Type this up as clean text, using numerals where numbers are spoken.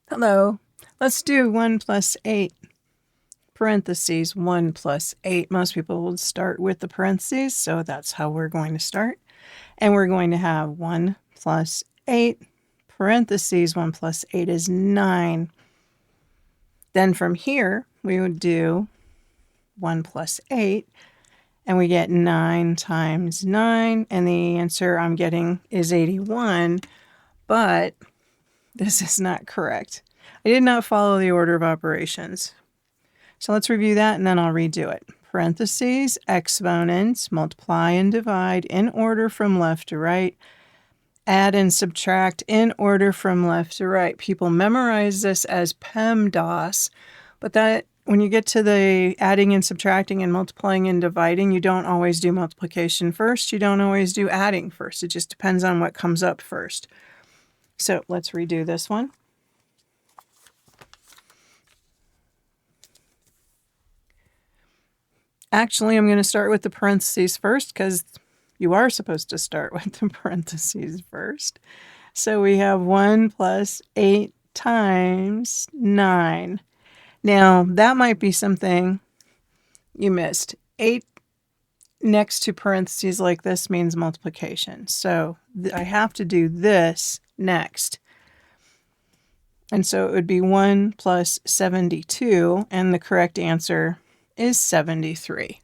Hello. Let's do 1 plus 8, parentheses 1 plus 8. Most people would start with the parentheses, so that's how we're going to start. And we're going to have 1 plus 8, parentheses 1 plus 8 is 9. Then from here, we would do 1 plus 8, and we get 9 times 9, and the answer I'm getting is 81, but this is not correct. I did not follow the order of operations. So let's review that and then I'll redo it. Parentheses, exponents, multiply and divide in order from left to right. Add and subtract in order from left to right. People memorize this as PEMDAS, but that when you get to the adding and subtracting and multiplying and dividing, you don't always do multiplication first. You don't always do adding first. It just depends on what comes up first. So let's redo this one. Actually, I'm going to start with the parentheses first because you are supposed to start with the parentheses first. So we have 1 plus 8 times 9. Now, that might be something you missed. 8 next to parentheses like this means multiplication. So I have to do this next. And so it would be 1 plus 72, and the correct answer is 73.